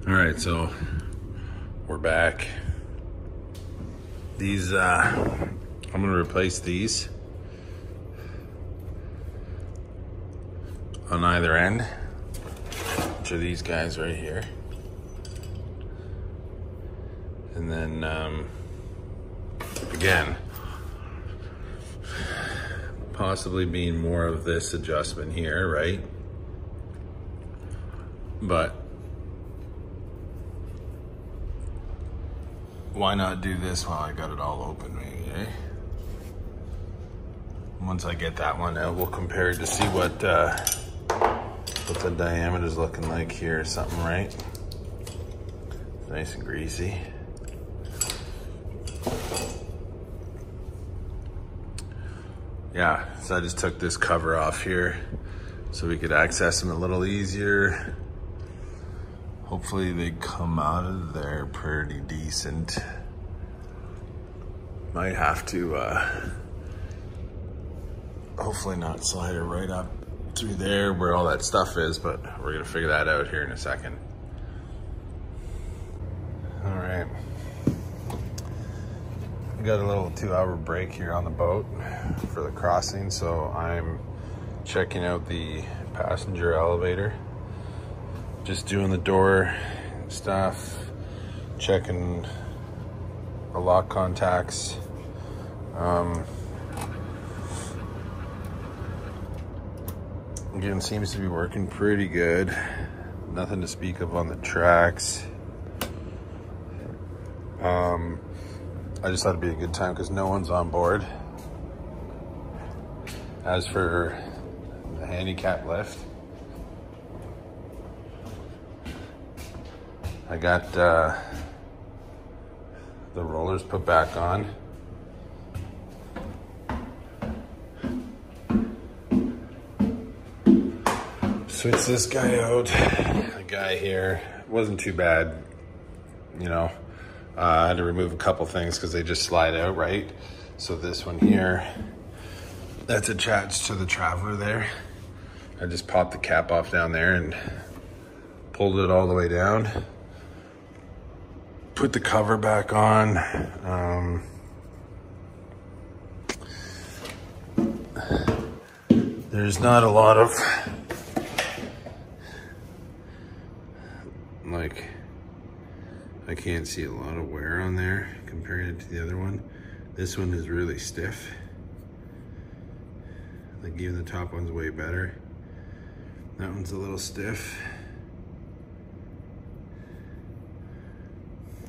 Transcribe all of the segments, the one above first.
All right, so we're back. These, I'm gonna replace these on either end, which are these guys right here. And then, again, possibly being more of this adjustment here, right? But why not do this while I got it all open, maybe, eh? Once I get that one out, we'll compare it to see what the diameter is looking like here or something, right? Nice and greasy. Yeah, so I just took this cover off here so we could access them a little easier. Hopefully they come out of there pretty decent. Might have to, hopefully not slide it right up through there where all that stuff is, but we're gonna figure that out here in a second. All right. We got a little 2-hour break here on the boat for the crossing, so I'm checking out the passenger elevator. Just doing the door stuff, checking the lock contacts. Again, seems to be working pretty good. Nothing to speak of on the tracks. I just thought it'd be a good time because no one's on board. As for the handicap lift, I got the rollers put back on. Switch this guy out. The guy here wasn't too bad, you know. I had to remove a couple things because they just slide out, right? So this one here, that's attached to the traveler there. I just popped the cap off down there and pulled it all the way down. Put the cover back on. There's not a lot of, like, I can't see a lot of wear on there compared to the other one. This one is really stiff. Like even the top one's way better. That one's a little stiff.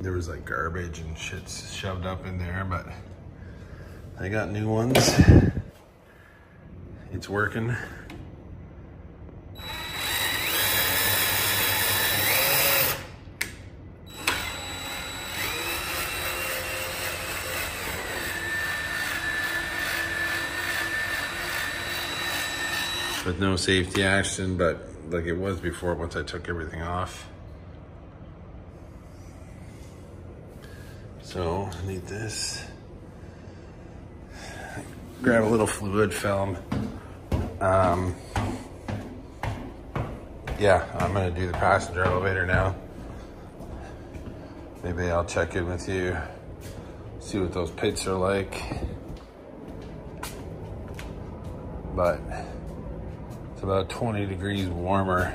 There was like garbage and shit shoved up in there, but I got new ones. It's working. With no safety action, but like it was before once I took everything off. So I need this. Grab a little fluid film. Yeah, I'm gonna do the passenger elevator now. Maybe I'll check in with you, see what those pits are like. But it's about 20 degrees warmer.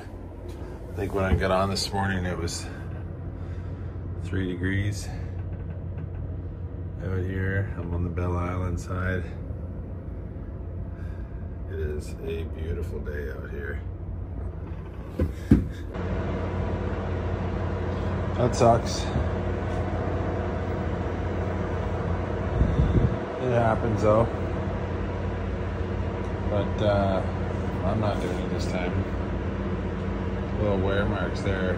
I think when I got on this morning, it was 3 degrees out here. I'm on the Belle Island side. It is a beautiful day out here. That sucks. It happens though. But I'm not doing it this time. Little wear marks there.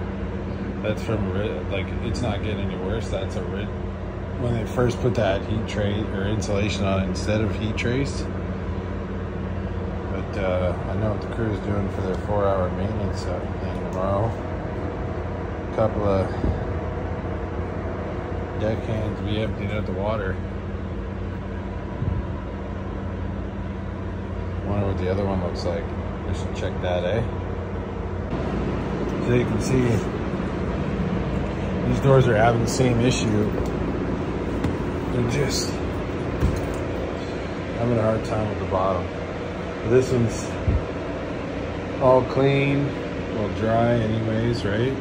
That's from, like, it's not getting any worse. That's a when they first put that heat tray or insulation on it instead of heat trace. But I know what the crew is doing for their 4-hour maintenance thing tomorrow. A couple of deckhands will be emptying out the water. Wonder what the other one looks like. We should check that, eh? So you can see These doors are having the same issue. They're just having a hard time with the bottom. This one's all clean, well dry anyways, right?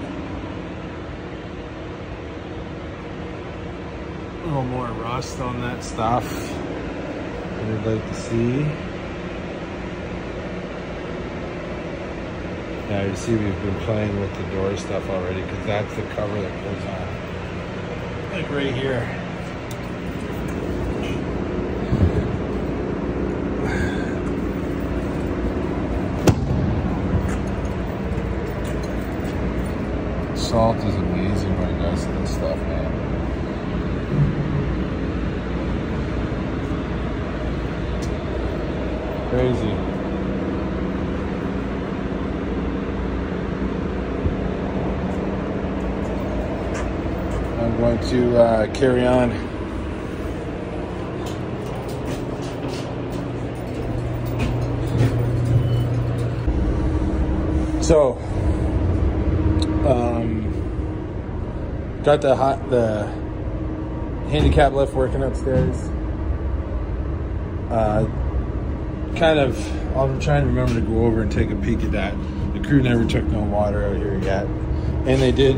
A little more rust on that stuff than I'd like to see. Now you see we've been playing with the door stuff already because that's the cover that goes on. Like right here. Salt is amazing when it does this stuff, man. Crazy. I'm going to carry on. So, got the handicap lift working upstairs. I'm trying to remember to go over and take a peek at that. The crew never took no water out here yet. And they did,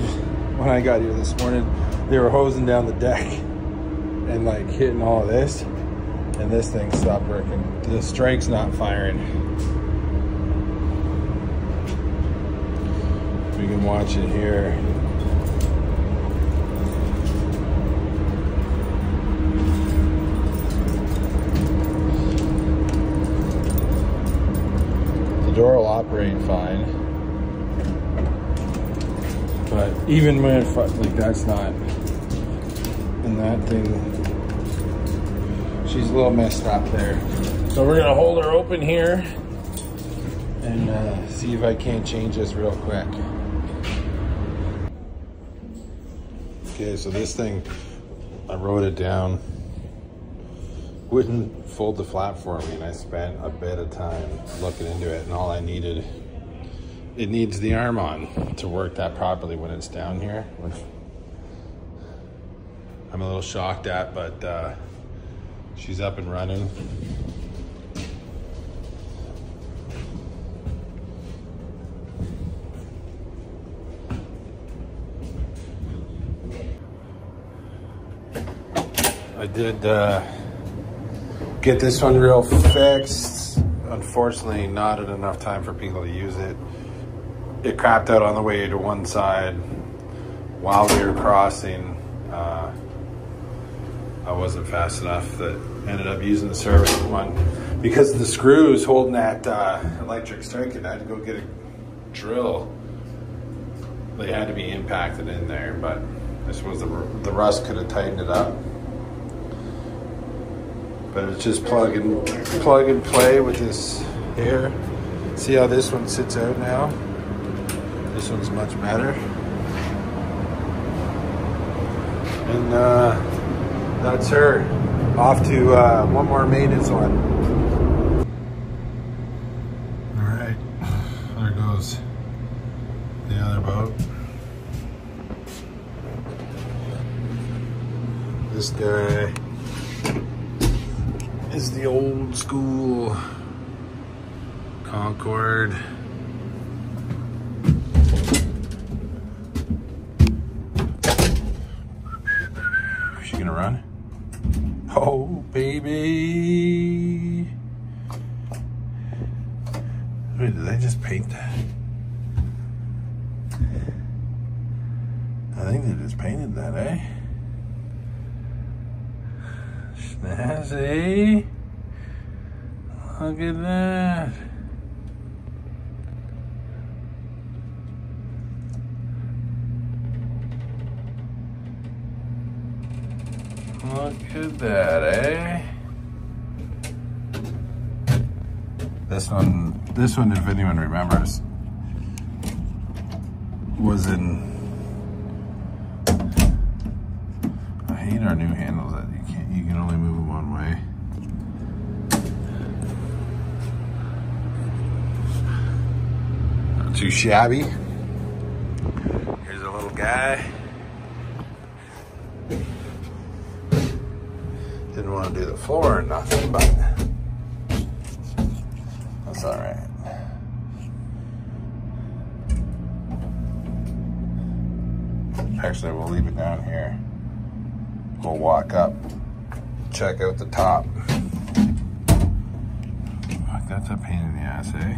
when I got here this morning, they were hosing down the deck and like hitting all of this. And this thing stopped working. The strike's not firing. We can watch it here. The door will operate fine, but even when like that's not, and that thing, she's a little messed up there. So we're gonna hold her open here and see if I can't change this real quick. Okay, so this thing, I wrote it down, wouldn't fold the flap for me, and I spent a bit of time looking into it, and all I needed, it needs the arm on to work that properly when it's down here, which I'm a little shocked at, but she's up and running. I did get this one real fixed. Unfortunately, not at enough time for people to use it. It crapped out on the way to one side while we were crossing. I wasn't fast enough that ended up using the service one. Because the screws holding that electric circuit, I had to go get a drill. They had to be impacted in there, but I suppose the rust could have tightened it up. But it's just plug and play with this here. See how this one sits out now? This one's much better. And that's her. Off to one more maintenance one. All right, there goes the other boat. This guy is the old school Concord. Is she gonna run? Oh, baby. Wait, did I just paint that? I think they just painted that, eh? Snazzy. Look at that. Look at that, eh? This one, if anyone remembers, was in, I hate our new handles that you can only move them one way. Not too shabby. Here's a little guy. even want to do the floor or nothing, but that's all right. Actually, we'll leave it down here. We'll walk up, check out the top. Fuck, that's a pain in the ass, eh?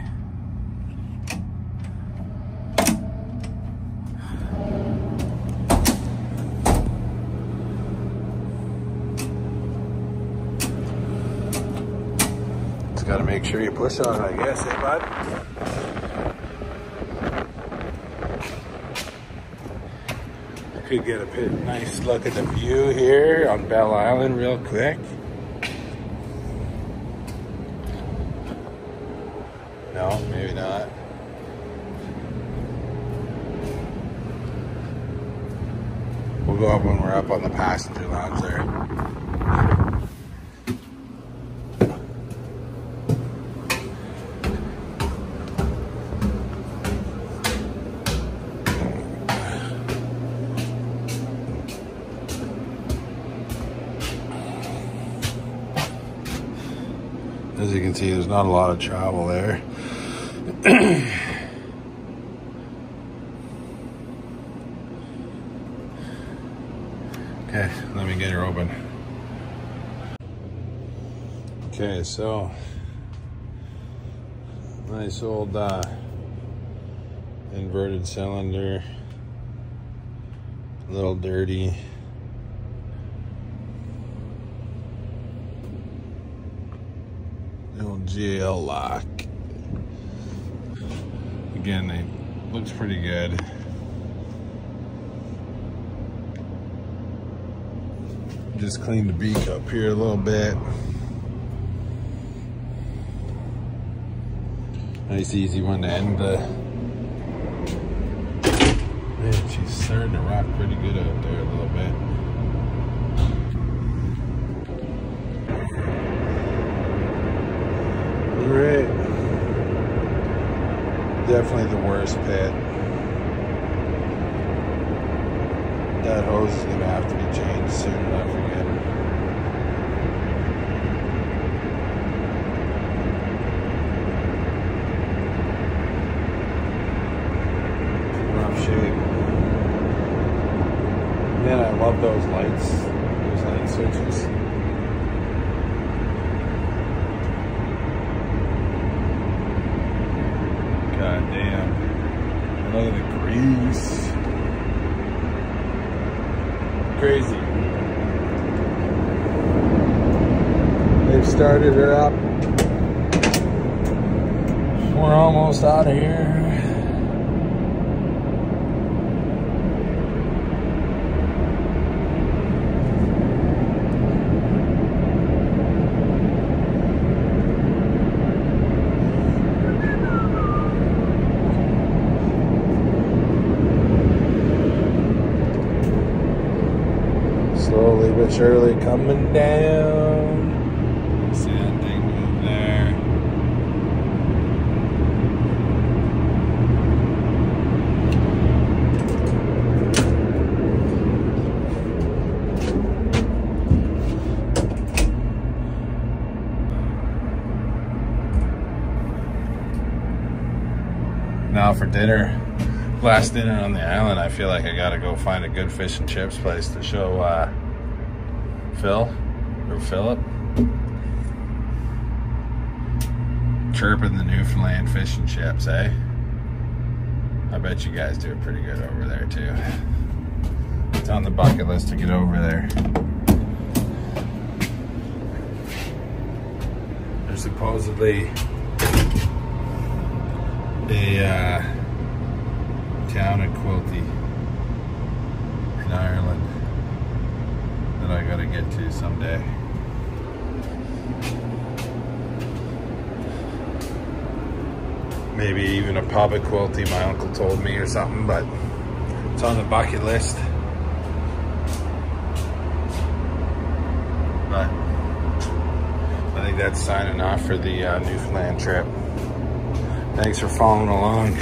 Just gotta make sure you push on it, I guess, eh, bud? Could get a nice look at the view here on Bell Island real quick. No, maybe not. We'll go up when we're up on the passenger lounge there. As you can see, there's not a lot of travel there. Okay, let me get her open. Okay, so nice old inverted cylinder, a little dirty. The old GL lock. Again, it looks pretty good. Just cleaned the beak up here a little bit. Nice easy one to end the. Man, she's starting to rock pretty good out there a little bit. Alright. Definitely the worst pit. That hose is going to have to be changed soon enough again. Rough shape. Man, I love those lights. Those light switches. God damn. Look at the grease. Crazy. They've started her up. We're almost out of here. Slowly but surely coming down. See that thing move there. Now for dinner. Last dinner on the island, I feel like I gotta go find a good fish and chips place to show Phil or Philip. Chirping the Newfoundland fish and chips, eh? I bet you guys do it pretty good over there too. It's on the bucket list to get over there. There's supposedly a town in Quilty in Ireland that I gotta get to someday. Maybe even a pub at Quilty, my uncle told me, or something, but it's on the bucket list. But I think that's signing off for the Newfoundland trip. Thanks for following along.